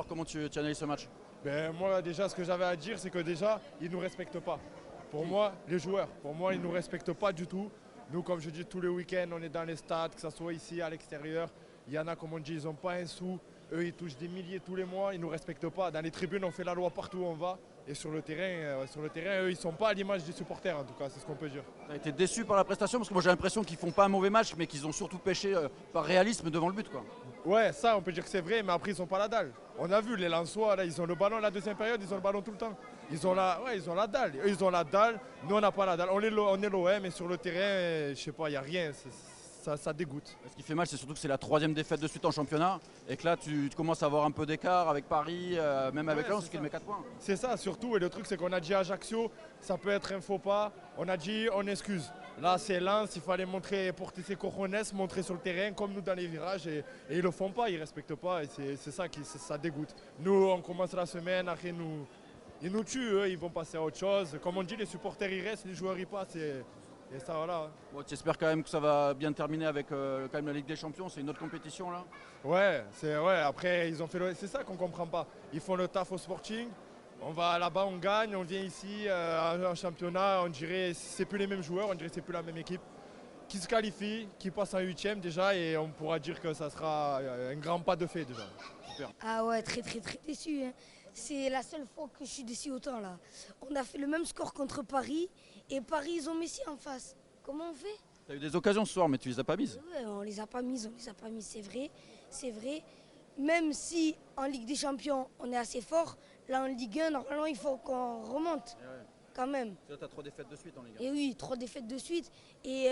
alors, comment tu analyses ce match? Ben, moi, déjà, ce que j'avais à dire, c'est que déjà, ils ne nous respectent pas. Pour moi, les joueurs, pour moi, ils ne nous respectent pas du tout. Nous, comme je dis, tous les week-ends, on est dans les stades, que ce soit ici, à l'extérieur. Il y en a, comme on dit, ils n'ont pas un sou. Eux, ils touchent des milliers tous les mois, ils ne nous respectent pas. Dans les tribunes, on fait la loi partout où on va. Et sur le terrain, eux, ils ne sont pas à l'image des supporters, en tout cas, c'est ce qu'on peut dire. Tu as été déçu par la prestation? Parce que moi j'ai l'impression qu'ils font pas un mauvais match, mais qu'ils ont surtout pêché par réalisme devant le but, quoi. Ouais, ça, on peut dire que c'est vrai, mais après, ils sont pas la dalle. On a vu, les Lensois, là, ils ont le ballon, la deuxième période, ils ont le ballon tout le temps. Ils ont la dalle. Eux, ils ont la dalle. Nous, on n'a pas la dalle. On est l'OM, et sur le terrain, je sais pas, il n'y a rien. Ça dégoûte. Ce qui fait mal, c'est surtout que c'est la troisième défaite de suite en championnat, et que là tu commences à avoir un peu d'écart avec Paris, même avec Lens qui met 4 points. C'est ça, surtout. Et le truc, c'est qu'on a dit à Ajaccio, ça peut être un faux pas. On a dit, on excuse. Là, c'est Lens, il fallait montrer, porter ses cojones, montrer sur le terrain, comme nous dans les virages. Et ils le font pas, ils respectent pas. Et c'est ça qui ça dégoûte. Nous, on commence la semaine, après, ils nous tuent, eux, ils vont passer à autre chose. Comme on dit, les supporters, ils restent, les joueurs, ils passent. Et ça, voilà. Bon, tu espères quand même que ça va bien terminer avec quand même la Ligue des Champions, c'est une autre compétition là. Ouais, après, ils ont fait c'est ça qu'on comprend pas. Ils font le taf au Sporting. On va là-bas, on gagne, on vient ici en championnat, on dirait c'est plus les mêmes joueurs, on dirait c'est plus la même équipe qui se qualifie, qui passe en huitième déjà et on pourra dire que ça sera un grand pas de fait déjà. Super. Ah ouais, très déçu, hein. C'est la seule fois que je suis déçu autant là. On a fait le même score contre Paris et Paris ils ont Messi en face. Comment on fait? Tu as eu des occasions ce soir mais tu les as pas mises. Ouais, on les a pas mises, c'est vrai. Même si en Ligue des Champions on est assez fort, là en Ligue 1 normalement il faut qu'on remonte quand même. Tu as 3 défaites de suite en Ligue 1. Et oui, 3 défaites de suite. Et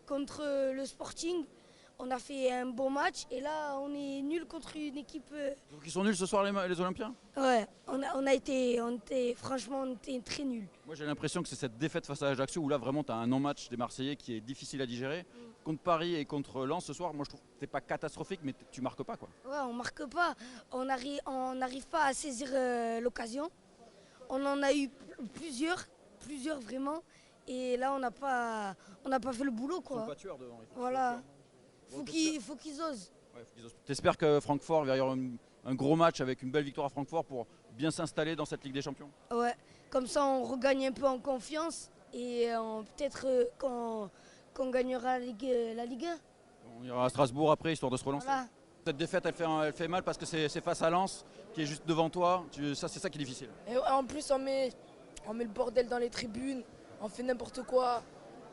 contre le Sporting, on a fait un bon match et là on est nul contre une équipe. Donc ils sont nuls ce soir les Olympiens? Ouais, franchement on était très nuls. Moi j'ai l'impression que c'est cette défaite face à Ajaccio où là vraiment tu as un non-match des Marseillais qui est difficile à digérer. Contre Paris et contre Lens ce soir, moi je trouve que c'est pas catastrophique mais tu marques pas quoi. Ouais, on marque pas, on n'arrive pas à saisir l'occasion. On en a eu plusieurs vraiment. Et là on n'a pas fait le boulot quoi. Ils sont pas tueurs devant. Voilà. Faut qu'ils osent. Ouais, t'espères que Francfort va y avoir un gros match avec une belle victoire à Francfort pour bien s'installer dans cette Ligue des Champions? Ouais, comme ça on regagne un peu en confiance et peut-être qu'on gagnera la Ligue 1. On ira à Strasbourg après histoire de se relancer. Voilà. Cette défaite elle fait mal parce que c'est face à Lens qui est juste devant toi. C'est ça qui est difficile. Et en plus on met le bordel dans les tribunes, on fait n'importe quoi.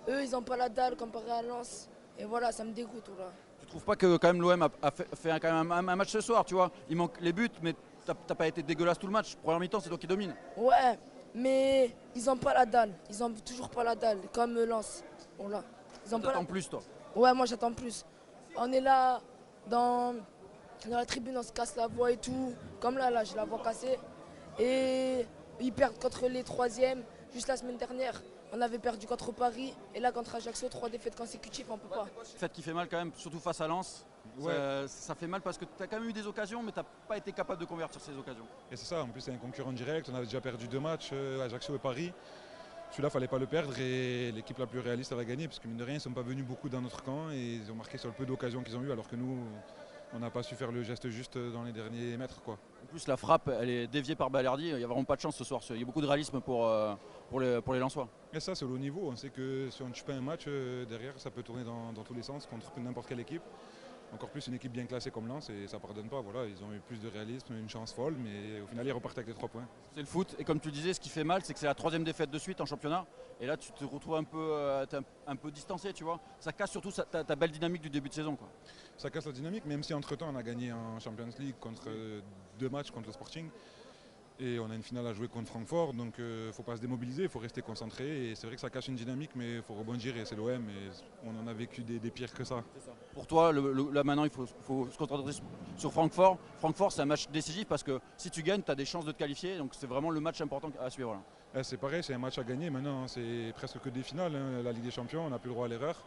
Eux ils n'ont pas la dalle comparé à Lens. Et voilà, ça me dégoûte. Voilà. Tu trouves pas que quand même l'OM a fait quand même un match ce soir, tu vois? Il manque les buts, mais t'as pas été dégueulasse tout le match. Première mi-temps, c'est toi qui domine. Ouais, mais ils n'ont pas la dalle. Ils n'ont toujours pas la dalle, comme Lens. Voilà. T'attends plus, toi? Ouais, moi j'attends plus. On est là, dans la tribune, on se casse la voix et tout. Comme là, j'ai la voix cassée. Et ils perdent contre les troisièmes. Juste la semaine dernière, on avait perdu contre Paris. Et là, contre Ajaccio, 3 défaites consécutives, on peut pas. Le fait qui fait mal quand même, surtout face à Lens. Ouais. Ça fait mal parce que tu as quand même eu des occasions, mais tu n'as pas été capable de convertir ces occasions. Et c'est ça, en plus c'est un concurrent direct. On avait déjà perdu 2 matchs, Ajaccio et Paris. Celui-là, il ne fallait pas le perdre et l'équipe la plus réaliste, elle a gagné. Parce que mine de rien, ils ne sont pas venus beaucoup dans notre camp et ils ont marqué sur le peu d'occasions qu'ils ont eu, alors que nous, on n'a pas su faire le geste juste dans les derniers mètres, quoi. En plus, la frappe, elle est déviée par Balerdi. Il n'y a vraiment pas de chance ce soir. Il y a beaucoup de réalisme pour les Lensois. Et ça, c'est le haut niveau. On sait que si on ne tue pas un match, derrière, ça peut tourner dans tous les sens contre n'importe quelle équipe. Encore plus une équipe bien classée comme Lens et ça ne pardonne pas. Voilà, ils ont eu plus de réalisme, une chance folle, mais au final, ils repartent avec les 3 points. C'est le foot. Et comme tu disais, ce qui fait mal, c'est que c'est la 3e défaite de suite en championnat. Et là, tu te retrouves un peu distancé, tu vois. Ça casse surtout ta belle dynamique du début de saison, quoi. Ça casse la dynamique, même si entre-temps, on a gagné en Champions League contre 2 matchs contre le Sporting. Et on a une finale à jouer contre Francfort, donc il ne faut pas se démobiliser, il faut rester concentré. Et c'est vrai que ça cache une dynamique, mais il faut rebondir et c'est l'OM. Et on en a vécu des pires que ça. Pour toi, là maintenant, il faut se concentrer sur Francfort. Francfort, c'est un match décisif parce que si tu gagnes, tu as des chances de te qualifier. Donc c'est vraiment le match important à suivre. Là. C'est pareil, c'est un match à gagner. Maintenant, c'est presque que des finales. La Ligue des Champions, on n'a plus le droit à l'erreur.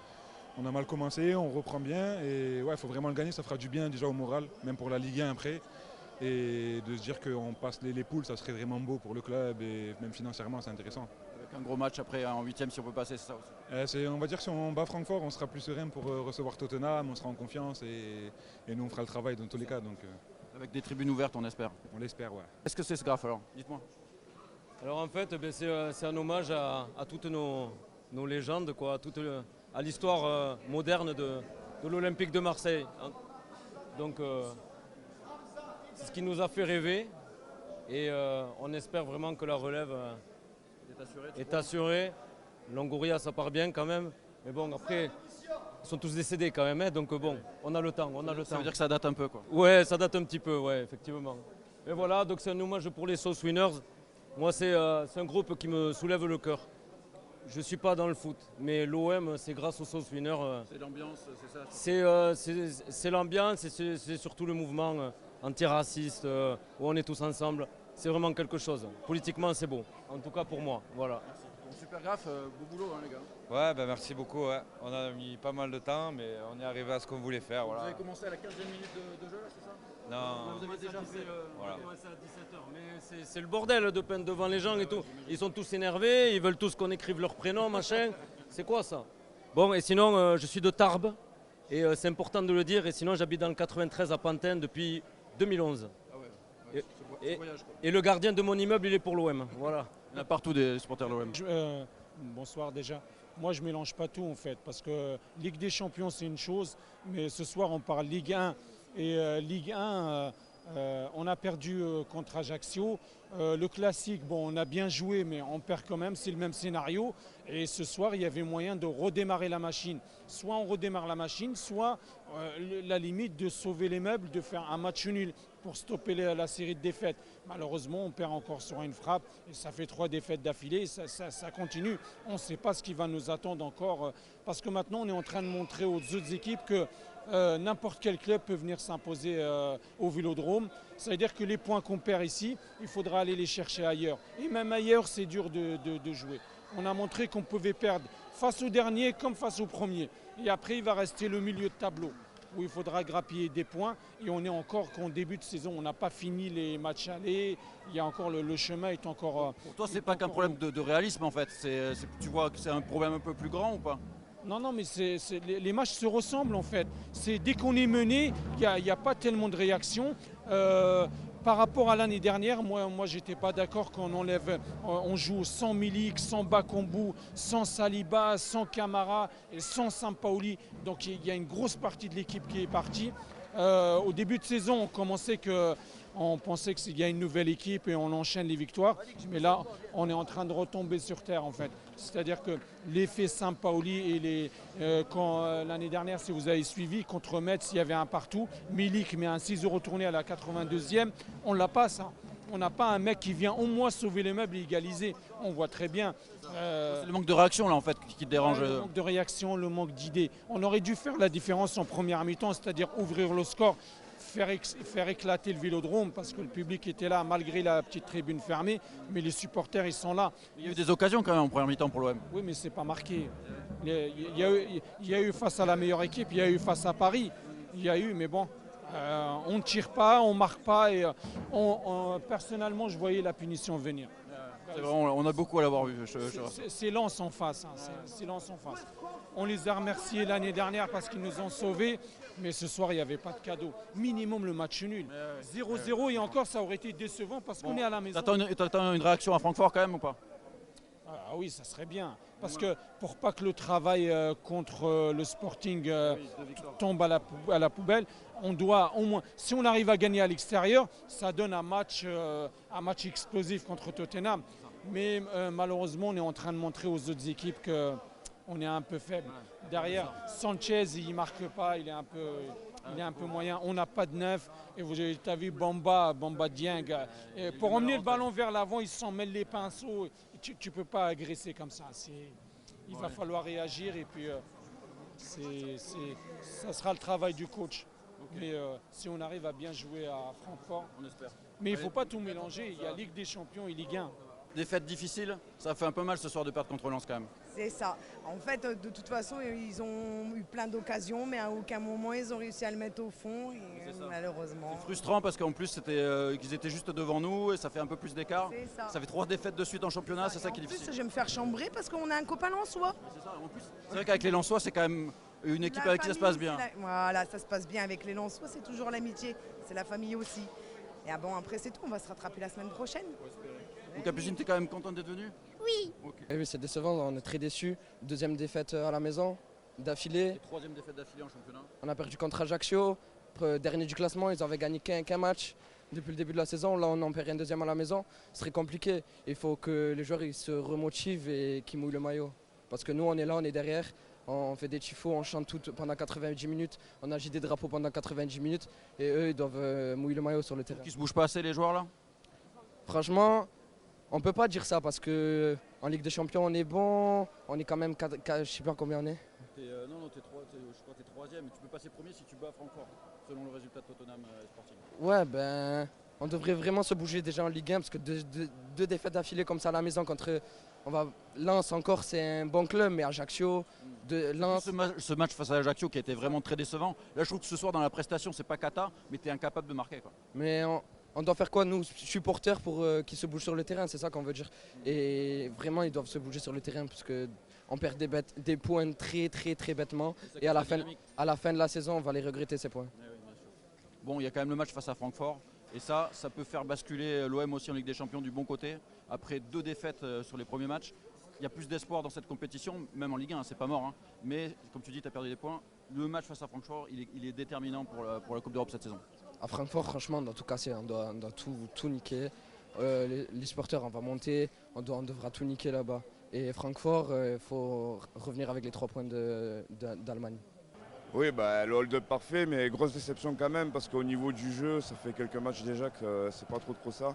On a mal commencé, on reprend bien. Et ouais, il faut vraiment le gagner, ça fera du bien déjà au moral, même pour la Ligue 1 après. Et de se dire qu'on passe les poules, ça serait vraiment beau pour le club et même financièrement, c'est intéressant. Avec un gros match après en 8e si on peut passer, c'est ça aussi. On va dire que si on bat Francfort, on sera plus serein pour recevoir Tottenham, on sera en confiance et nous on fera le travail dans tous les cas. Donc, Avec des tribunes ouvertes, on espère. On l'espère, ouais. Est-ce que c'est ce graphe alors? Dites-moi. Alors en fait, c'est un hommage à toutes nos légendes, quoi, à l'histoire moderne de l'Olympique de Marseille. Donc c'est ce qui nous a fait rêver et on espère vraiment que la relève est assurée. Longoria, ça part bien quand même, mais bon après ils sont tous décédés quand même, hein, donc bon, on a le temps. Ça veut dire que ça date un peu quoi. Ouais, ça date un petit peu, ouais, effectivement. Et voilà, donc c'est un hommage pour les Sauce Winners. Moi, c'est un groupe qui me soulève le cœur. Je ne suis pas dans le foot, mais l'OM, c'est grâce aux Sauce Winners. C'est l'ambiance, c'est ça? C'est l'ambiance et c'est surtout le mouvement antiraciste où on est tous ensemble. C'est vraiment quelque chose. Politiquement, c'est beau. En tout cas pour moi. Voilà. Merci. Bon, super graphe, beau boulot les gars. Ouais, ben merci beaucoup. Ouais. On a mis pas mal de temps, mais on est arrivé à ce qu'on voulait faire. Voilà. Vous avez commencé à la 15e minute de jeu là, c'est ça? Non. Vous avez déjà fait. Voilà. C'est à 17h, mais c'est le bordel de peindre devant les gens et tout. Ils sont tous énervés, ils veulent tous qu'on écrive leur prénom, machin. C'est quoi ça? Bon, et sinon, je suis de Tarbes, et c'est important de le dire, et sinon j'habite dans le 93 à Pantin depuis 2011. Ah ouais. Et le gardien de mon immeuble, il est pour l'OM. Voilà. Il y en a partout des supporters de l'OM. Bonsoir déjà. Moi, je ne mélange pas tout en fait, parce que Ligue des Champions, c'est une chose, mais ce soir, on parle Ligue 1. Et Ligue 1, on a perdu contre Ajaccio. Le classique, bon, on a bien joué, mais on perd quand même, c'est le même scénario. Et ce soir, il y avait moyen de redémarrer la machine. Soit on redémarre la machine, soit la limite de sauver les meubles, de faire un match nul pour stopper la série de défaites. Malheureusement, on perd encore sur une frappe et ça fait 3 défaites d'affilée. Ça continue. On ne sait pas ce qui va nous attendre encore parce que maintenant, on est en train de montrer aux autres équipes que n'importe quel club peut venir s'imposer au Vélodrome. Ça veut dire que les points qu'on perd ici, il faudra aller les chercher ailleurs. Et même ailleurs, c'est dur de jouer. On a montré qu'on pouvait perdre face au dernier comme face au premier. Et après, il va rester le milieu de tableau où il faudra grappiller des points. Et on est encore qu'en début de saison. On n'a pas fini les matchs allés. Il y a encore le chemin est encore... Pour toi, c'est pas qu'un problème de réalisme en fait. Tu vois que c'est un problème un peu plus grand ou pas? Non, mais les matchs se ressemblent en fait. Dès qu'on est mené, il n'y a pas tellement de réaction. Par rapport à l'année dernière, moi j'étais pas d'accord qu'on on joue sans Milik, sans Bakambu, sans Saliba, sans Camara et sans Sampaoli. Donc il y a une grosse partie de l'équipe qui est partie. Au début de saison, on pensait qu'il y a une nouvelle équipe et on enchaîne les victoires. Mais là, on est en train de retomber sur terre en fait. C'est-à-dire que l'effet Sampaoli et l'année dernière, si vous avez suivi, contre Metz, il y avait un partout. Milik met un 6 retourné à la 82e. On ne l'a pas ça. On n'a pas un mec qui vient au moins sauver les meubles et égaliser. On voit très bien. C'est le manque de réaction là en fait qui te dérange. Le manque de réaction, le manque d'idées. On aurait dû faire la différence en première mi-temps, c'est-à-dire ouvrir le score, faire éclater le Vélodrome parce que le public était là malgré la petite tribune fermée, mais les supporters ils sont là. Il y a eu des occasions quand même en première mi-temps pour l'OM. Oui, mais c'est pas marqué. Il y a eu face à la meilleure équipe, il y a eu face à Paris, il y a eu, mais bon. On ne tire pas, on ne marque pas et personnellement je voyais la punition venir. C'est vraiment, on a beaucoup à l'avoir vu. C'est Lens en face. C'est Lens en face. On les a remerciés l'année dernière parce qu'ils nous ont sauvés, mais ce soir il n'y avait pas de cadeau. Minimum le match nul. 0-0 et encore ça aurait été décevant parce qu'on est à la maison. T'attends une réaction à Francfort quand même ou pas? Ah oui, ça serait bien. Parce que pour pas que le travail contre le Sporting tombe à la poubelle, on doit au moins, si on arrive à gagner à l'extérieur, ça donne un match explosif contre Tottenham. Mais malheureusement, on est en train de montrer aux autres équipes qu'on est un peu faible. Derrière, Sanchez, il ne marque pas, il est un peu moyen. On n'a pas de neuf. Et vous avez vu Bamba Dieng. Pour emmener le ballon vers l'avant, il s'en mêle les pinceaux. Tu ne peux pas agresser comme ça. Il va falloir réagir et puis ça sera le travail du coach. Mais si on arrive à bien jouer à Francfort, on espère. Mais il ne faut pas tout mélanger. Il y a Ligue des Champions et Ligue 1. Défaite difficile, ça fait un peu mal ce soir de perdre contre Lens quand même. C'est ça. En fait, de toute façon, ils ont eu plein d'occasions, mais à aucun moment ils ont réussi à le mettre au fond, et malheureusement. C'est frustrant parce qu'en plus qu'ils étaient juste devant nous et ça fait un peu plus d'écart. Ça fait 3 défaites de suite en championnat, c'est ça qui est difficile. En plus, je vais me faire chambrer parce qu'on a un copain lensois. C'est ça. En plus, c'est vrai qu'avec les Lensois, c'est quand même une équipe La avec qui ça se passe famille, bien. Voilà, ça se passe bien avec les Lensois, c'est toujours l'amitié, c'est la famille aussi. Et ah bon, après c'est tout, on va se rattraper la semaine prochaine. Donc Capucine, t'es quand même contente d'être venue? Oui. Eh oui, c'est décevant, on est très déçus. Deuxième défaite à la maison, d'affilée. Et troisième défaite d'affilée en championnat. On a perdu contre Ajaccio, dernier du classement, ils avaient gagné qu'un match depuis le début de la saison. Là, on en perd un deuxième à la maison, ce serait compliqué. Il faut que les joueurs ils se remotivent et qu'ils mouillent le maillot. Parce que nous, on est là, on est derrière, on fait des tifos, on chante tout pendant 90 minutes, on agite des drapeaux pendant 90 minutes et eux, ils doivent mouiller le maillot sur le terrain. Qui se bougent pas assez les joueurs là? Franchement, on ne peut pas dire ça parce qu'en Ligue des Champions, on est bon, on est quand même, je ne sais pas combien on est. Non, je crois que t'es troisième, tu peux passer premier si tu bats Francfort, selon le résultat de Tottenham Sporting. Ouais, ben, on devrait vraiment se bouger déjà en Ligue 1 parce que deux défaites d'affilée comme ça à la maison contre Lens encore, c'est un bon club, mais Ajaccio, Lens. Ce match face à Ajaccio qui a été vraiment très décevant. Là, je trouve que ce soir dans la prestation, c'est pas cata, mais tu es incapable de marquer, quoi. Mais on doit faire quoi, nous, supporters, pour qu'ils se bougent sur le terrain, c'est ça qu'on veut dire. Et vraiment, ils doivent se bouger sur le terrain parce qu'on perd des points très bêtement. Et à la fin de la saison, on va les regretter, ces points. Oui, bien sûr. Bon, il y a quand même le match face à Francfort. Et ça peut faire basculer l'OM aussi en Ligue des Champions du bon côté. Après 2 défaites sur les premiers matchs, il y a plus d'espoir dans cette compétition, même en Ligue 1, hein, c'est pas mort. Hein. Mais comme tu dis, tu as perdu des points. Le match face à Francfort, il est déterminant pour la Coupe d'Europe cette saison. À Francfort, franchement, on doit tout casser, on doit tout niquer. Les supporters, on va monter, on devra tout niquer là-bas. Et Francfort, il faut revenir avec les 3 points d'Allemagne. Oui, le hold-up parfait, mais grosse déception quand même, parce qu'au niveau du jeu, ça fait quelques matchs déjà que c'est pas trop ça.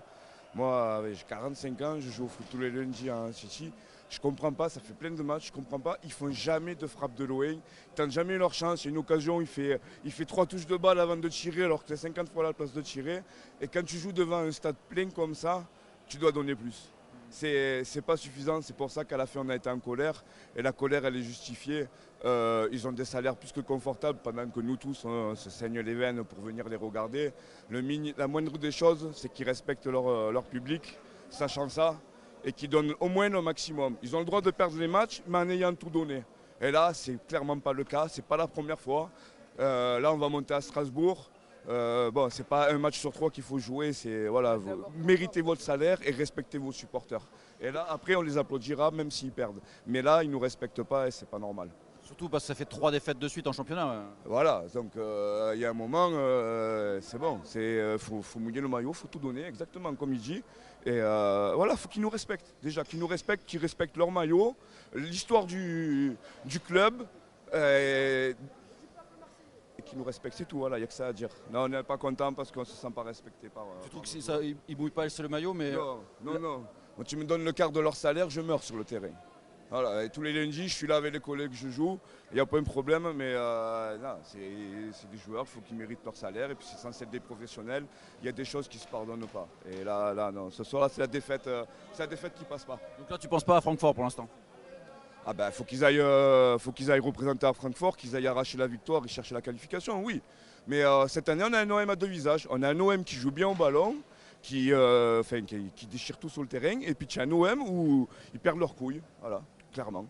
Moi, j'ai 45 ans, je joue au foot tous les lundis à City. Je comprends pas, ça fait plein de matchs, je comprends pas. Ils font jamais de frappe de loin, ils tentent jamais leur chance. Il y a une occasion, il fait 3 touches de balle avant de tirer, alors que tu as 50 fois la place de tirer. Et quand tu joues devant un stade plein comme ça, tu dois donner plus. C'est pas suffisant, c'est pour ça qu'à la fin on a été en colère. Et la colère, elle est justifiée. Ils ont des salaires plus que confortables pendant que nous tous on se saigne les veines pour venir les regarder. La moindre des choses, c'est qu'ils respectent leur public, sachant ça, et qu'ils donnent au moins le maximum. Ils ont le droit de perdre les matchs, mais en ayant tout donné. Et là, c'est clairement pas le cas, c'est pas la première fois. Là, on va monter à Strasbourg. Bon, c'est pas un match sur 3 qu'il faut jouer, c'est voilà, vous méritez votre salaire et respectez vos supporters. Et là, après, on les applaudira même s'ils perdent. Mais là, ils nous respectent pas et c'est pas normal. Surtout parce que ça fait 3 défaites de suite en championnat. Voilà, donc il y a un moment, c'est bon, faut mouiller le maillot, faut tout donner, exactement comme il dit. Et voilà, faut qu'ils nous respectent. Déjà, qu'ils nous respectent, qu'ils respectent leur maillot, l'histoire du club. Et qu'ils nous respectent, c'est tout, voilà, il n'y a que ça à dire. Non, on n'est pas content parce qu'on ne se sent pas respecté par. Tu trouves qu'ils ne mouillent pas le maillot, mais. Non. Quand tu me donnes le quart de leur salaire, je meurs sur le terrain. Voilà, et tous les lundis, je suis là avec les collègues, je joue. Il n'y a pas un problème, mais c'est des joueurs, il faut qu'ils méritent leur salaire. Et puis c'est censé être des professionnels. Il y a des choses qui ne se pardonnent pas. Et là, non. Ce soir-là, c'est la défaite qui ne passe pas. Donc là, tu ne penses pas à Francfort pour l'instant? Ah ben, faut qu'ils aillent représenter à Francfort, qu'ils aillent arracher la victoire et chercher la qualification, oui. Mais cette année, on a un OM à 2 visages. On a un OM qui joue bien au ballon, qui déchire tout sur le terrain. Et puis tu as un OM où ils perdent leurs couilles, voilà, clairement.